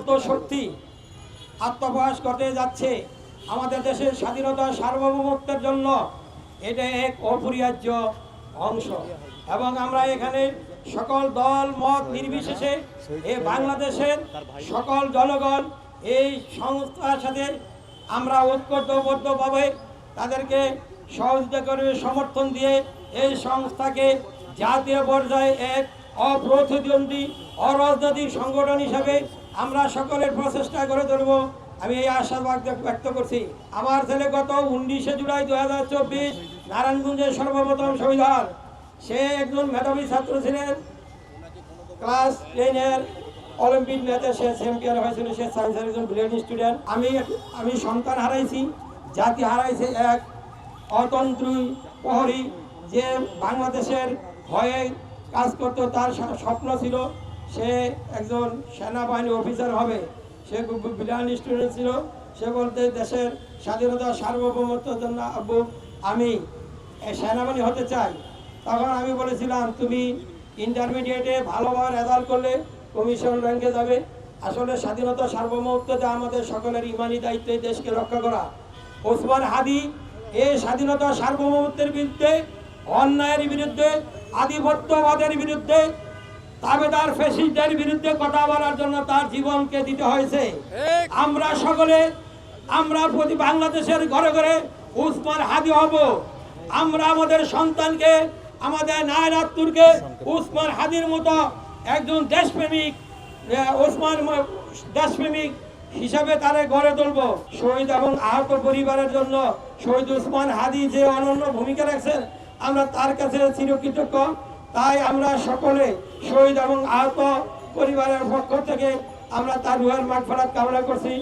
সমস্ত শক্তি আত্মপ্রকাশ করতে যাচ্ছে আমাদের দেশের স্বাধীনতা সার্বভৌমত্বের জন্য। এটা এক অপরিহার্য অংশ এবং আমরা এখানে সকল দল মত নির্বিশেষে এই বাংলাদেশের সকল জনগণ এই সংস্থার সাথে আমরা ঐক্যবদ্ধভাবে তাদেরকে সহযোগিতা করে সমর্থন দিয়ে এই সংস্থাকে জাতীয় পর্যায়ে এক অপ্রতিদ্বন্দ্বী অরাজনৈতিক সংগঠন হিসাবে আমরা সকলের প্রচেষ্টা করে ধরব। আমি এই আশাবাদ ব্যক্ত করছি। আমার ছেলে গত 19শে জুলাই 2024 নারায়ণগঞ্জের সর্বপ্রথম শহীদ হন। সে একজন মেধাবী ছাত্র ছিলেন, ক্লাস 10-এর অলিম্পিক ম্যাচে সে চ্যাম্পিয়ন হয়েছিল। সে সায়েন্সের একজন ব্রিলিয়েন্ট স্টুডেন্ট। আমি সন্তান হারাইছি, জাতি হারাইছে এক অতন্ত্রী প্রহরী যে বাংলাদেশের হয়ে কাজ করতো। তার স্বপ্ন ছিল সে একজন সেনাবাহিনী অফিসার হবে। সে খুব ব্রিলিয়েন্ট স্টুডেন্ট ছিল। সে বলতে দেশের স্বাধীনতা সার্বভৌমত্বের জন্য আব্বু আমি সেনাবাহিনী হতে চাই। তখন আমি বলেছিলাম তুমি ইন্টারমিডিয়েটে ভালোভাবে রেজাল্ট করলে কমিশন র্যাঙ্কে যাবে। আসলে স্বাধীনতা সার্বভৌমত্বতে আমাদের সকলের ইমানি দায়িত্ব দেশকে রক্ষা করা। ওসমান হাদি এই স্বাধীনতা সার্বভৌমত্বের বিরুদ্ধে, অন্যায়ের বিরুদ্ধে, আধিপত্যবাদের বিরুদ্ধে, তাবেদার ফ্যাসিস্টদের বিরুদ্ধে কথা বলার জন্য তার জীবনকে দিতে হয়েছে। আমরা সকলে প্রতি বাংলাদেশের ঘরে ঘরে ওসমান হাদি হব। আমরা আমাদের সন্তানকে, আমাদের নায়রাত্তুরকে ওসমান হাদির মতো একজন দেশপ্রেমিক দেশপ্রেমিক হিসাবে তারা গড়ে তুলব। শহীদ এবং আহত পরিবারের জন্য শহীদ ওসমান হাদি যে অনন্য ভূমিকা রাখছেন, আমরা তার কাছে চিরকৃতজ্ঞ। তাই আমরা সকলে শহীদ এবং আহত পরিবারের পক্ষ থেকে আমরা তার রুহের মাগফিরাত কামনা করছি।